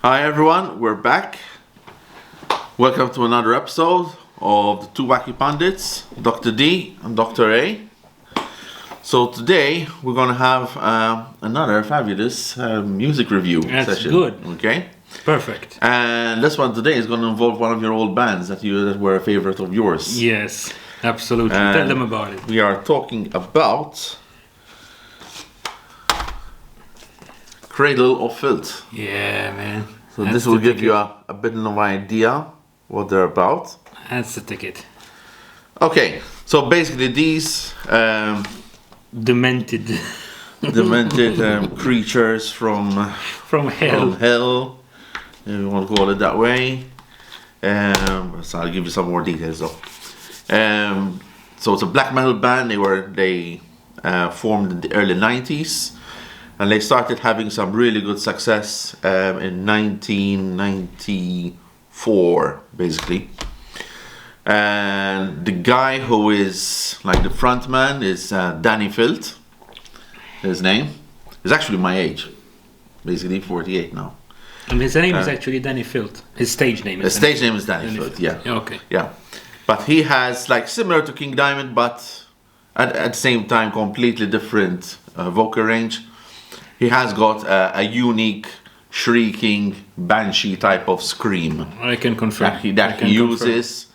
Hi everyone, we're back. Welcome to another episode of the Two Wacky Pundits, Dr. D and Dr. A. So today we're going to have another fabulous music review That's session. Good. Okay. Perfect. And this one today is going to involve one of your old bands that were a favorite of yours. Yes, absolutely. Tell them about it. We are talking about Cradle of FILTH. Yeah, man. So this will give you a bit of an idea what they're about. That's the ticket. Okay, so basically these Demented. creatures from hell. If you want to call it that way. So I'll give you some more details though. So it's a black metal band. They formed in the early 90s. And they started having some really good success in 1994, basically. And the guy who is like the front man is Danny FILTH. His name is actually my age, basically 48 now. And his name is actually Danny FILTH. His stage name is His stage name is Danny FILTH, yeah. Okay. Yeah. But he has, like, similar to King Diamond, but at the same time, completely different vocal range. He has got a unique, shrieking, banshee type of scream. I can confirm. That he uses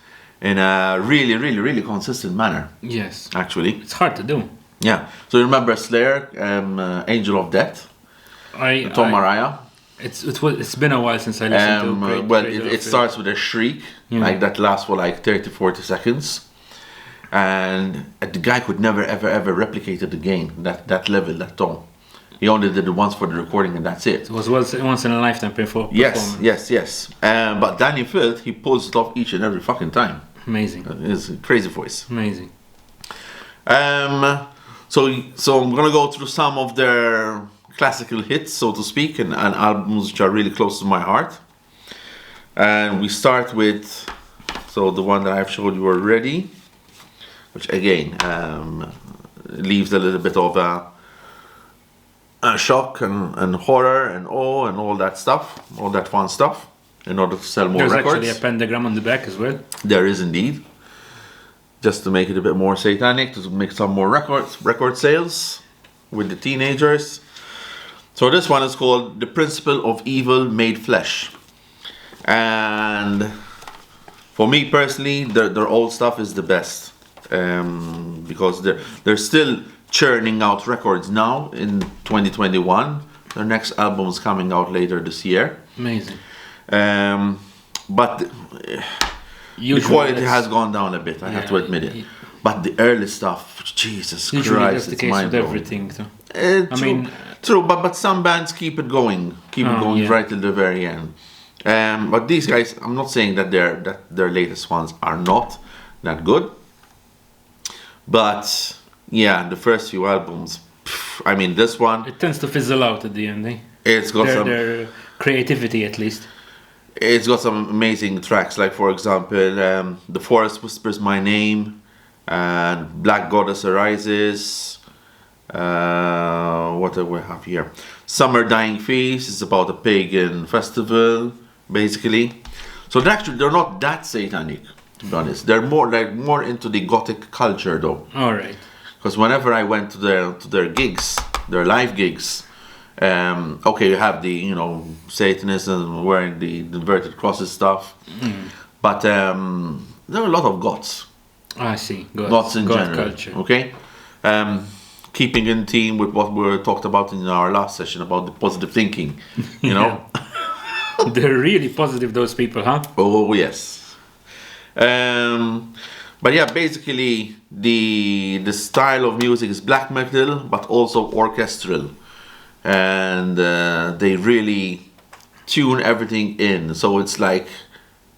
in a really, really, really consistent manner. Yes. Actually. It's hard to do. Yeah. So you remember Slayer, Angel of Death? Tom Mariah? It's been a while since I listened to it starts with a shriek, like that lasts for like 30-40 seconds. And the guy could never, ever replicate it again, that level, that tone. He only did it once for the recording and that's it. It was once in a lifetime performance. Yes. But Danny FILTH, he pulls it off each and every fucking time. Amazing. It's a crazy voice. Amazing. So I'm gonna go through some of their classical hits, so to speak, and albums which are really close to my heart. And we start with the one that I've showed you already, which again leaves a little bit of a shock and horror and awe and all that stuff, all that fun stuff, in order to sell more records. There's actually a pentagram on the back as well. There is indeed. Just to make it a bit more satanic, to make some more record sales with the teenagers. So this one is called The Principle of Evil Made Flesh. And for me personally, their old stuff is the best. Because they're still churning out records now in 2021. Their next album is coming out later this year. Amazing. But the quality has gone down a bit, I have to admit it. But the early stuff, Jesus Christ, it's mind-blowing. Everything, though. True, but some bands keep it going right till the very end. But these guys, I'm not saying that their latest ones are not that good. But yeah, the first few albums, this one, it tends to fizzle out at the end, eh? It's got their creativity, at least. It's got some amazing tracks, like for example, The Forest Whispers My Name, and Black Goddess Arises. What do we have here? Summer Dying Feast is about a pagan festival, basically. So they're not that satanic, to be honest. They're more into the gothic culture, though. All right. Because whenever I went to their gigs, their live gigs, you have the Satanism wearing the inverted crosses stuff, but there are a lot of goths. I see. Goths in general. Culture. Okay, keeping in theme with what we talked about in our last session about the positive thinking. You know, they're really positive. Those people, huh? Oh yes. But yeah, basically the style of music is black metal, but also orchestral. And they really tune everything in, so it's like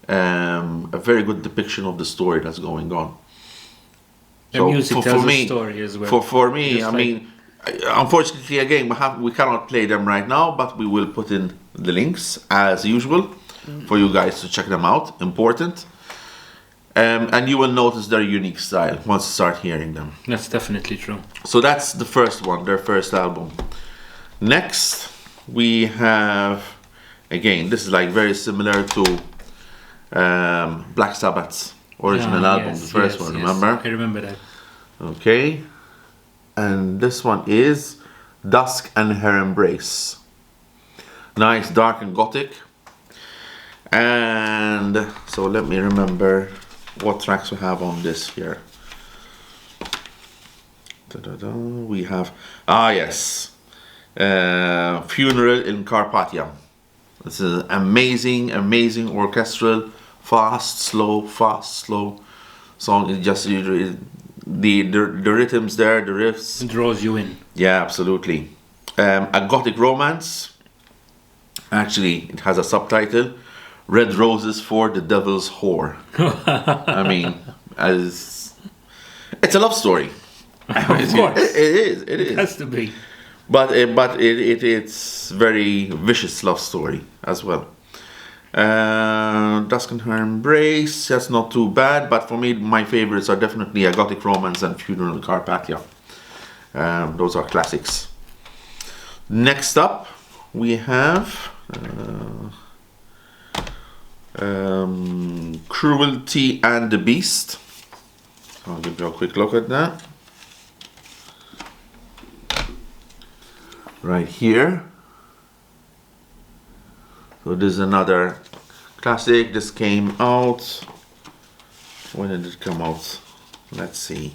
a very good depiction of the story that's going on. The music tells a story as well. For me, unfortunately, again, we cannot play them right now, but we will put in the links as usual for you guys to check them out. Important. And you will notice their unique style once you start hearing them. That's definitely true. So that's the first one, their first album. Next, we have Again, this is like very similar to Black Sabbath's original album, the first one, remember? I remember that. Okay. And this one is Dusk and Her Embrace. Nice, dark and gothic. And so let me remember what tracks we have on this here. We have, yes, Funeral in Carpathia. This is an amazing, amazing orchestral, fast, slow song. It just the rhythms there, the riffs. It draws you in. Yeah, absolutely. A gothic romance. Actually, it has a subtitle: Red Roses for the Devil's Whore. I mean, it's a love story. Of course. It is. It has to be. But it's very vicious love story as well. Dusk and Her Embrace, that's not too bad, but for me my favorites are definitely A Gothic Romance and Funeral in Carpathia. Those are classics. Next up we have Cruelty and the Beast. I'll give you a quick look at that. Right here. So this is another classic. This came out. When did it come out? Let's see.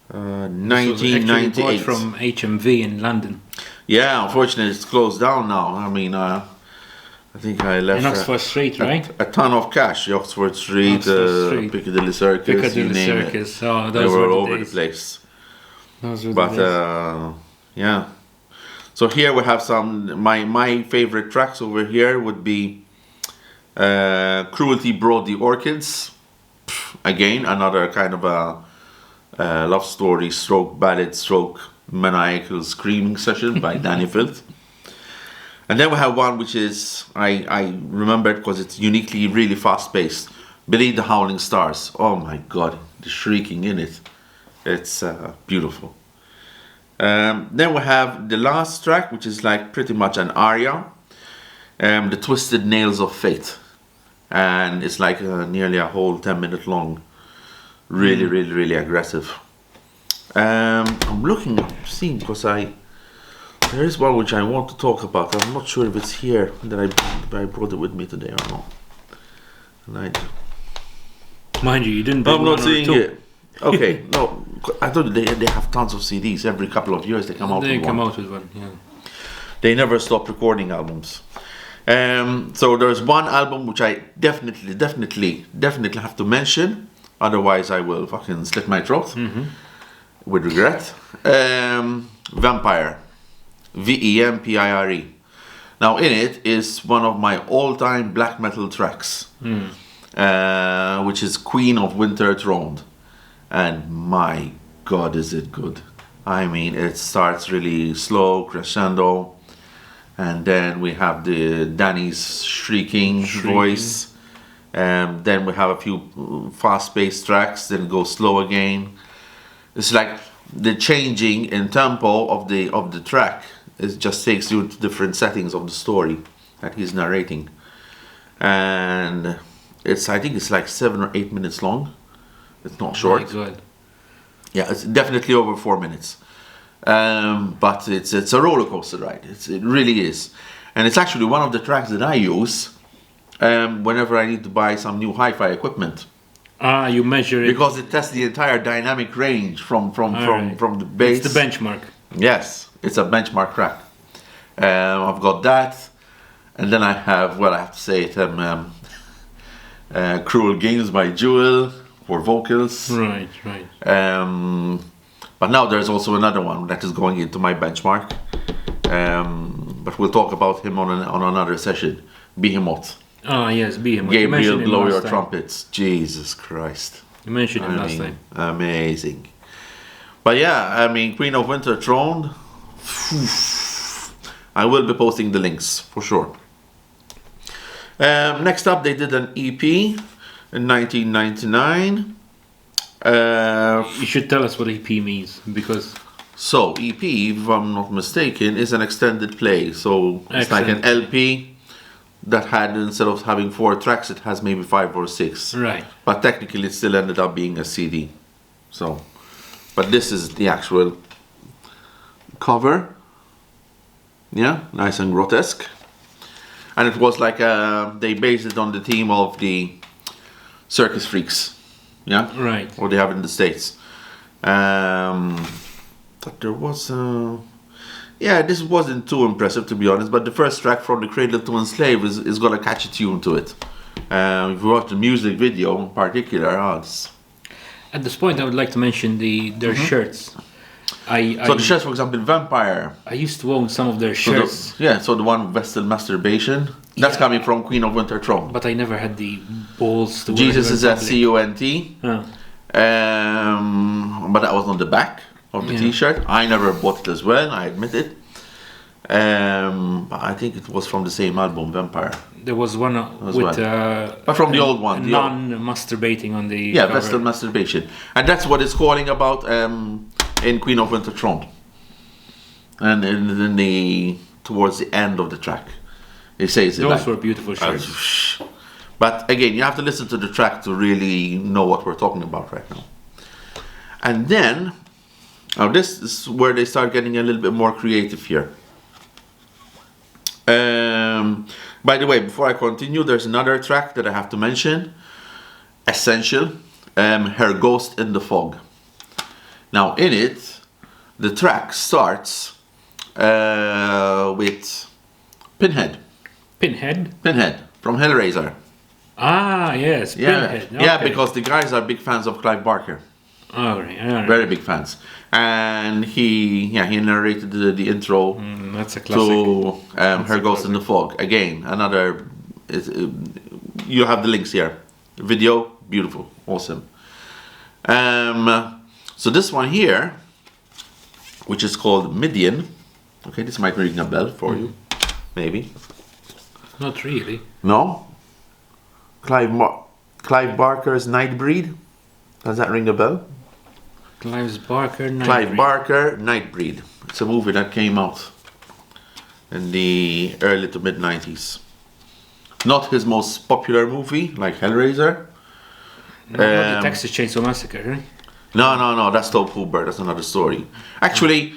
1998. From HMV in London. Yeah, unfortunately it's closed down now. I mean, I think I left in Oxford Street, right? A ton of cash. Oxford Street, Piccadilly Circus, you name it. Oh, they were all over the place. Those were but the days. yeah. So here we have some my favorite tracks over here would be Cruelty Brought the Orchids. Again, another kind of a love story stroke ballad stroke maniacal screaming session by Danny Filth. And then we have one which is I remember it because it's uniquely really fast paced. Beneath the Howling Stars. Oh my god, the shrieking in it. It's beautiful. Then we have the last track, which is like pretty much an aria, The Twisted Nails of Fate, and it's like nearly a whole 10-minute long, really aggressive. I'm looking up, seeing, because there is one which I want to talk about. I'm not sure if it's here that I brought it with me today or not. And mind you didn't. Bring I'm not seeing it. Okay, no, I thought they have tons of CDs. Every couple of years they come out with one. Yeah. They never stop recording albums. So there's one album which I definitely have to mention. Otherwise I will fucking slit my throat with regret. Vempire. Vempire. Now in it is one of my all-time black metal tracks, which is Queen of Winter Throned. And my god is it good. I mean, it starts really slow, crescendo, and then we have the Danny's shrieking voice, and then we have a few fast-paced tracks, then go slow again. It's like the changing in tempo of the track. It just takes you to different settings of the story that he's narrating, and I think it's like 7 or 8 minutes long. It's not short. Good. Yeah, it's definitely over 4 minutes. But it's a roller coaster ride. It really is. And it's actually one of the tracks that I use whenever I need to buy some new hi-fi equipment. You measure it. Because it tests the entire dynamic range from the bass. It's the benchmark. Yes, it's a benchmark track. I've got that. And then I have, well, I have to say it, Cruel Games by Jewel. For vocals. Right. But now there's also another one that is going into my benchmark. But we'll talk about him on another session. Behemoth. Oh yes, Behemoth. Gabriel, blow your trumpets. Jesus Christ. You mentioned him last time. Amazing. But yeah, I mean, Queen of Winter Throned. I will be posting the links for sure. Next up, they did an EP. In 1999. You should tell us what EP means, because So EP, if I'm not mistaken, is an extended play. So it's like an LP that had, instead of having 4 tracks, it has maybe 5 or 6. Right. But technically it still ended up being a CD. So, but this is the actual cover. Yeah, nice and grotesque. And it was like they based it on the theme of the circus freaks. Yeah, right. Or they have in the States. But there was yeah, this wasn't too impressive, to be honest, but the first track from the Cradle to Enslave is got a catchy tune to it. If you watch the music video in particular, at this point I would like to mention their shirts. So the shirts, for example, Vempire. I used to own some of their shirts. So the one Vestal Masturbation, that's coming from Queen of Winter Throne. But I never had the balls to Jesus is SCUNT. Oh. But that was on the back of the t-shirt. I never bought it as well, I admit it. But I think it was from the same album, Vampire. There was one with but from the old one, non-masturbating on the cover. Vestal Masturbation, and that's what it's calling about in Queen of Winter Throne. And in the towards the end of the track, it says those were beautiful shirts. But again, you have to listen to the track to really know what we're talking about right now. And then, now this is where they start getting a little bit more creative here. By the way, before I continue, there's another track that I have to mention. Essential, Her Ghost in the Fog. Now in it, the track starts with Pinhead. Pinhead from Hellraiser. Ah, yes, Pinhead. Yeah, okay. Because the guys are big fans of Clive Barker. All right. Very big fans. And he narrated the intro that's a classic. to Her Ghost in the Fog. Again, another, you have the links here. Video, beautiful, awesome. So this one here, which is called Midian. Okay, this might ring a bell for you, maybe. Not really. No? Clive Barker's Nightbreed. Does that ring a bell? Clive Barker, Nightbreed. It's a movie that came out in the early to mid 90s. Not his most popular movie, like Hellraiser. No, not the Texas Chainsaw Massacre, right? No, that's Tobe Hooper. That's another story. Actually,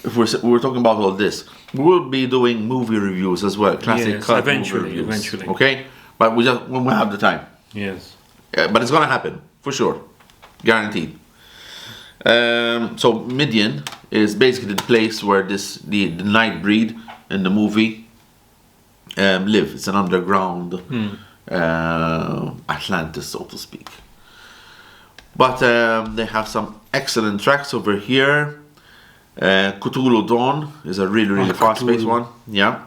if we're talking about all this, we'll be doing movie reviews as well. Classic cut movie reviews. Eventually. Okay? But when we have the time. Yes. But it's gonna happen, for sure. Guaranteed. So Midian is basically the place where the Nightbreed in the movie live. It's an underground Atlantis, so to speak. But they have some excellent tracks over here. Cthulhu Dawn is a really fast-paced one. Yeah.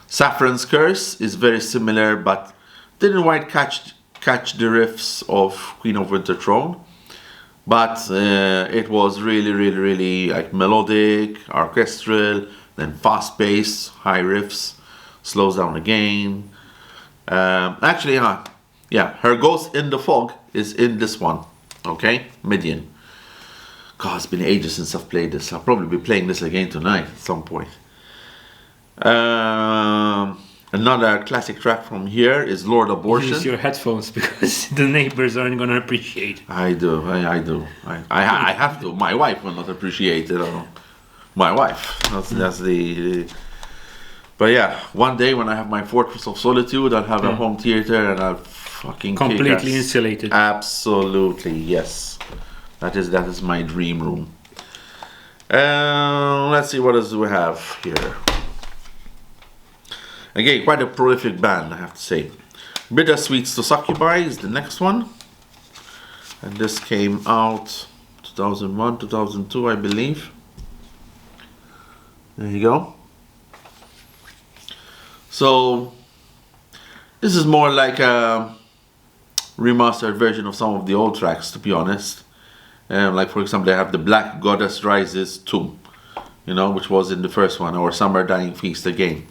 Saffron's Curse is very similar, but didn't quite catch the riffs of Queen of Winter Throne. But it was really like melodic, orchestral, then fast-paced, high riffs, slows down again. Actually, Her Ghost in the Fog is in this one. Okay, Midian. God, it's been ages since I've played this. I'll probably be playing this again tonight at some point. Another classic track from here is Lord Abortion. Use your headphones because the neighbors aren't going to appreciate. I do. I have to. My wife will not appreciate it. My wife. That's the. But yeah, one day when I have my Fortress of Solitude, I'll have a home theater and I'll fucking completely insulated. Absolutely, yes. That is my dream room. Let's see what else we have here. Again, quite a prolific band, I have to say. Bittersweets to Succubi is the next one. And this came out 2001, 2002, I believe. There you go. So, this is more like a remastered version of some of the old tracks, to be honest. Like, for example, they have the Black Goddess Rises 2, which was in the first one, or Summer Dying Feast again.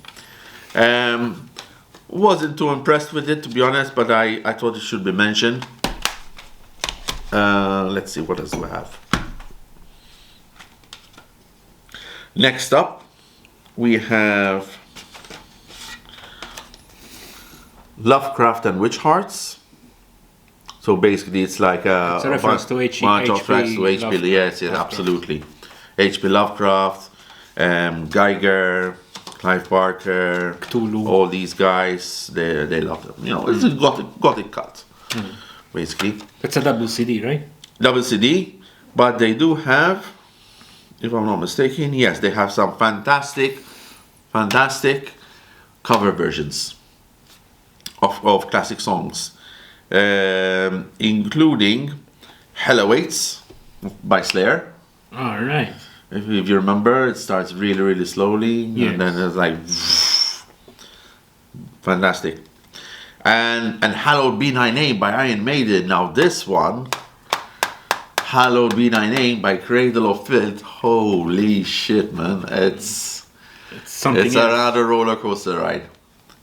Wasn't too impressed with it, to be honest, but I thought it should be mentioned. Let's see what else we have. Next up, we have Lovecraft and Witch Hearts. So basically, it's like it's a reference to H.P. Lovecraft. Yes, absolutely. H.P. Lovecraft, Geiger, Clive Barker, Cthulhu. All these guys, they love them. You know, it's a gothic cut, basically. It's a double CD, right? Double CD, but they do have, if I'm not mistaken, yes, they have some fantastic cover versions of classic songs, including Hell Awaits by Slayer. All right. If you remember, it starts really, really slowly, yes. and then it's like fantastic. And Hallowed Be Thy Name by Iron Maiden. Now this one, Hallowed Be Thy Name by Cradle of Filth. Holy shit, man! It's another roller coaster ride,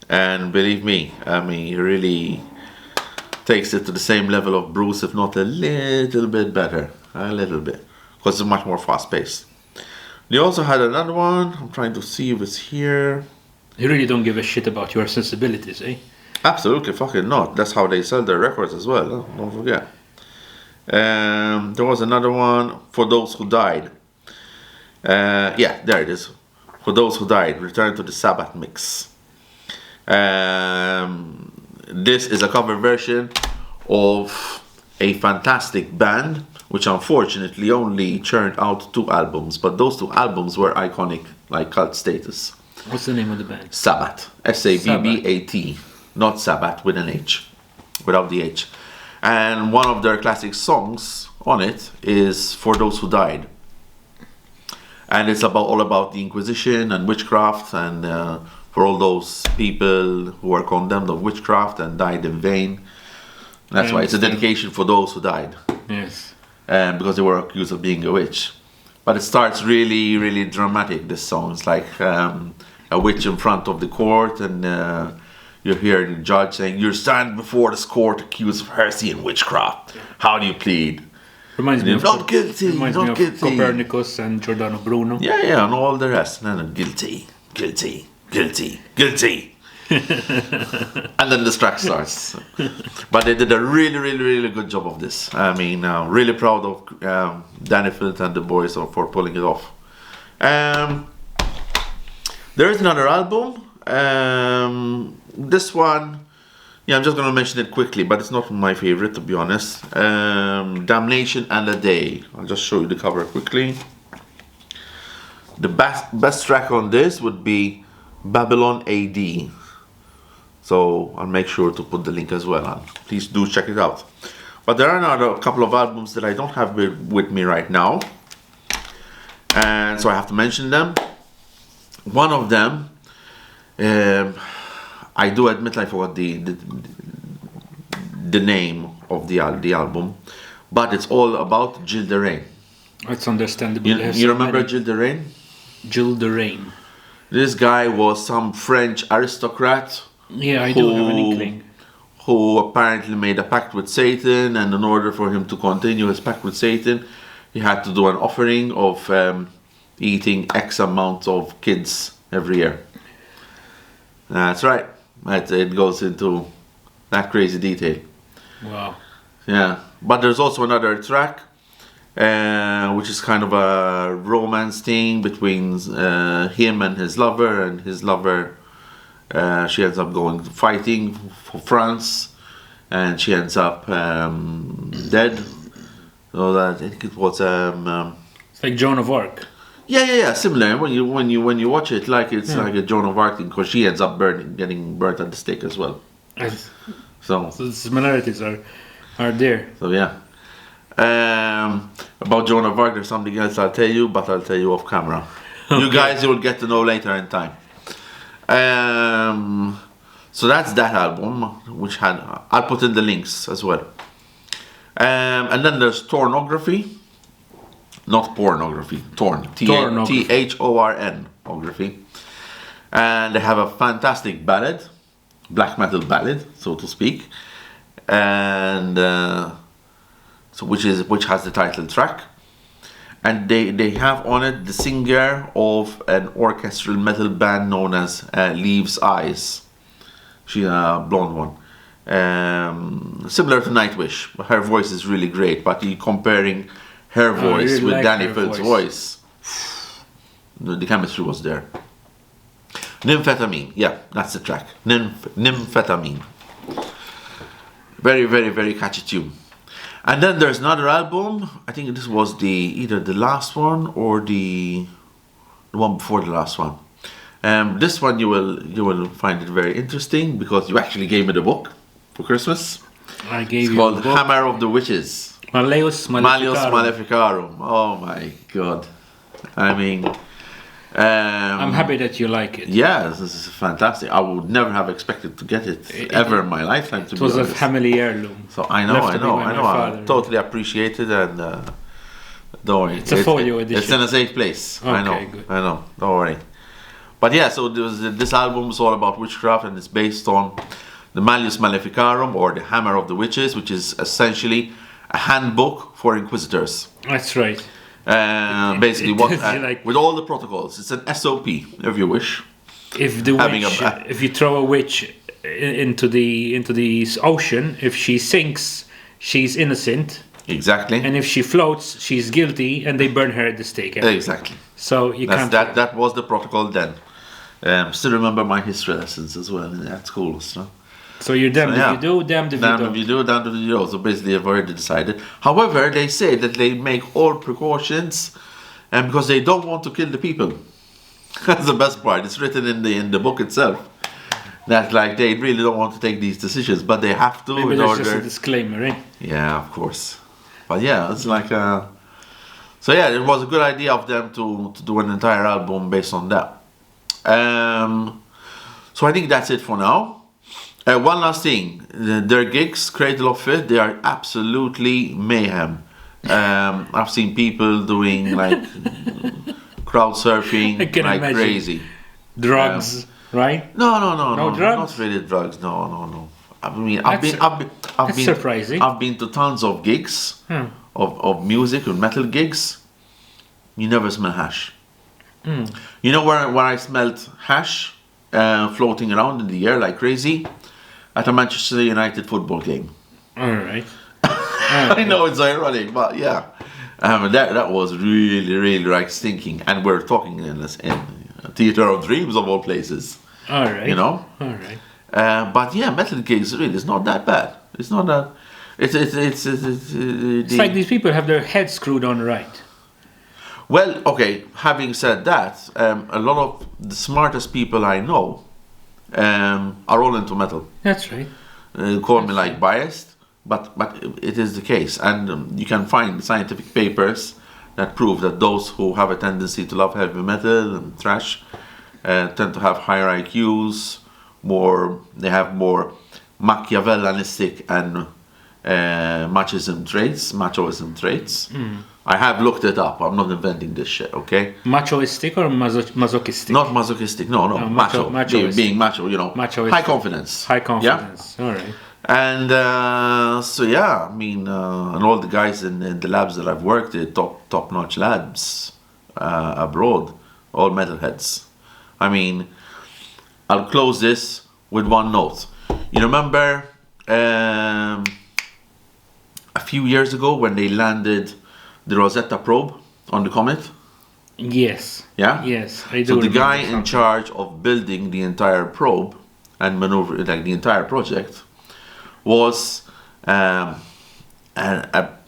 and believe me, I mean, it really takes it to the same level of Bruce, if not a little bit better, because it's much more fast paced. They also had another one. I'm trying to see if it's here. You really don't give a shit about your sensibilities, eh? Absolutely fucking not. That's how they sell their records as well. Don't forget. There was another one, For Those Who Died. Yeah, there it is. For Those Who Died, Return to the Sabbath Mix. This is a cover version of a fantastic band, which unfortunately only churned out 2 albums, but those 2 albums were iconic, like cult status. What's the name of the band? Sabbath. S-A-B-B-A-T. Not Sabbath with an H, without the H. And one of their classic songs on it is For Those Who Died. And it's all about the Inquisition and witchcraft, and for all those people who were condemned of witchcraft and died in vain. And that's why it's a dedication for those who died. Yes. Because they were accused of being a witch. But it starts really, really dramatic, this song. It's like a witch in front of the court, and you hear the judge saying, "You're standing before this court accused of heresy and witchcraft. How do you plead?" Reminds me of Copernicus and Giordano Bruno. Yeah, and all the rest. And then guilty. And then the track starts. But they did a really, really, really good job of this. I mean, really proud of Danny Filth and the boys for pulling it off. There is another album. This one, I'm just going to mention it quickly, but it's not my favorite, to be honest. Damnation and a Day. I'll just show you the cover quickly. The best track on this would be Babylon AD. So I'll make sure to put the link as well on. Please do check it out. But there are a couple of albums that I don't have with me right now, and so I have to mention them. One of them, I do admit I forgot the name of the album, but it's all about Gilles de Rain. It's understandable. You remember Gilles de Rain? Gilles de Rain. This guy was some French aristocrat. Yeah, I do have an inkling. Who apparently made a pact with Satan, and in order for him to continue his pact with Satan, he had to do an offering of eating X amount of kids every year. That's right. It goes into that crazy detail. Wow. Yeah, but there's also another track, which is kind of a romance thing between him and his lover, and his lover. She ends up fighting for France, and she ends up dead. So that I think it was it's like Joan of Arc. Yeah. Similar. When you watch it, like it's like a Joan of Arc thing, because she ends up getting burnt at the stake as well. So the similarities are there. So yeah. About Joan of Arc, there's something else I'll tell you, but I'll tell you off camera. Okay. You guys, you will get to know later in time. So that's that album, which I'll put in the links as well. And then there's Thornography, not pornography. Thorn-T-H-O-R-N-ography, and they have a fantastic ballad, black metal ballad, so to speak, and so which has the title track. and they have on it the singer of an orchestral metal band known as Leaves Eyes. She's a blonde one. Similar to Nightwish. Her voice is really great, but you're comparing her voice really with like Danny her Field's voice. The chemistry was there. Nymphetamine, yeah, that's the track. Nymphetamine. Very, very, very catchy tune. And then there's another album. I think this was either the last one or the one before the last one. This one you will find it very interesting because you actually gave me the book for Christmas. I gave it's you called the book. Hammer of the Witches. Malleus Maleficarum. Oh my god. I mean, I'm happy that you like it. Yeah, this is fantastic. I would never have expected to get it ever in my lifetime. It was a family heirloom. So I know. I totally appreciate it, and don't worry. It's a folio edition. It's in a safe place. Okay, good. I know. Don't worry. But yeah, so this album is all about witchcraft, and it's based on the Malleus Maleficarum, or the Hammer of the Witches, which is essentially a handbook for inquisitors. That's right. Basically, with all the protocols, it's an SOP, if you wish. If the witch, if you throw a witch into the ocean, if she sinks, she's innocent. Exactly. And if she floats, she's guilty, and they burn her at the stake. Exactly. So you can't. That was the protocol then. Still remember my history lessons as well at school. So you're damned if you do, damned if you don't. Damned if you do, damned if you don't. So basically, I've already decided. However, they say that they make all precautions, and because they don't want to kill the people. That's the best part. It's written in the book itself. That they really don't want to take these decisions, but they have to. Maybe that's just a disclaimer, eh? Yeah, of course. But yeah, it's like so yeah, it was a good idea of them to do an entire album based on that. So I think that's it for now. One last thing, their gigs, Cradle of FILTH, they are absolutely mayhem. I've seen people doing crowd surfing like crazy. Drugs, right? No, drugs? not really drugs. No. I mean, I've been surprising. I've been to tons of gigs of music and metal gigs. You never smell hash. You know where I smelled hash floating around in the air like crazy? At a Manchester United football game. All right. I know it's ironic, but yeah, that was really stinking. And we're talking in a theater of dreams of all places. All right. You know. All right. But yeah, metal gigs really is not that bad. It's not that. It's like these people have their heads screwed on right. Well, okay. Having said that, a lot of the smartest people I know are all into metal. That's right. Call me biased, but it is the case, and you can find scientific papers that prove that those who have a tendency to love heavy metal and thrash tend to have higher IQs. They have more Machiavellianistic and machoism traits. I have looked it up. I'm not inventing this shit, okay? Machoistic or masochistic? Not masochistic, no, macho. Being macho, Machoistic. High confidence. High confidence, yeah? All right. And so yeah, I mean, and all the guys in the labs that I've worked at, top-notch labs abroad, all metalheads. I mean, I'll close this with one note. You remember a few years ago when they landed the Rosetta probe on the comet? Yes. Yeah? Yes, I do. So the guy in charge of building the entire probe and maneuver, the entire project, was a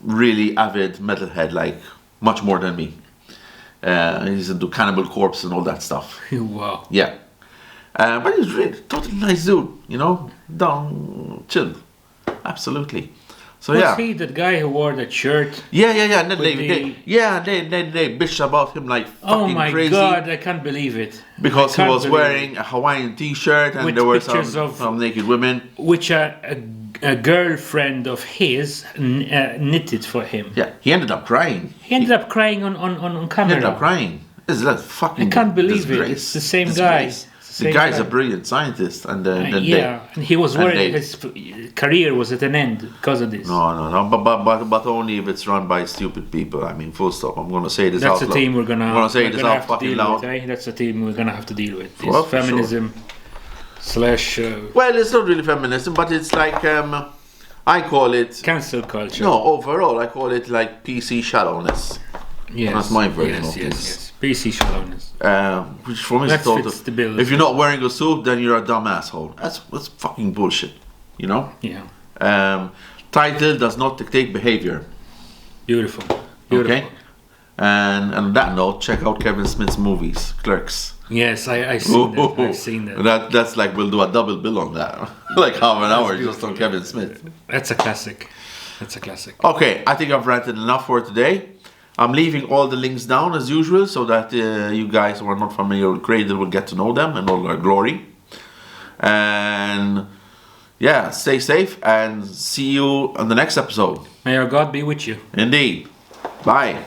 really avid metalhead, much more than me. He's into Cannibal Corpse and all that stuff. Wow. Yeah. But he's really totally nice dude, down, chill. Absolutely. So Was he that guy who wore that shirt? Yeah. And then they bitched about him like fucking crazy. Oh my god, I can't believe it. Because he was wearing a Hawaiian t-shirt and there were some naked women. Which a girlfriend of his knitted for him. Yeah, he ended up crying. He ended up crying on camera. He ended up crying. This is fucking I can't believe disgrace. it. It's the same guy. It's The guy's a brilliant scientist, and then and he was worried his career was at an end because of this. No, but only if it's run by stupid people. I mean, full stop. I'm gonna say this That's out a team loud. I'm gonna say this out fucking loud. With, That's a team we're gonna have to deal with. This Well, feminism slash. Well, it's not really feminism, but it's like I call it cancel culture. No, overall, I call it like PC shallowness. Yes, that's my version of this. Yes, PC shallowness. Which for me is total. If you're not wearing a suit, then you're a dumb asshole. That's fucking bullshit. You know? Yeah. Title does not dictate behavior. Beautiful. Okay. And on that note, check out Kevin Smith's movies, Clerks. Yes, I've seen that. I've seen that. That's like we'll do a double bill on that, like half an hour just on Kevin Smith. That's a classic. Okay, I think I've ranted enough for today. I'm leaving all the links down as usual so that you guys who are not familiar with Cradle will get to know them and all their glory. And yeah, stay safe and see you on the next episode. May our God be with you. Indeed. Bye.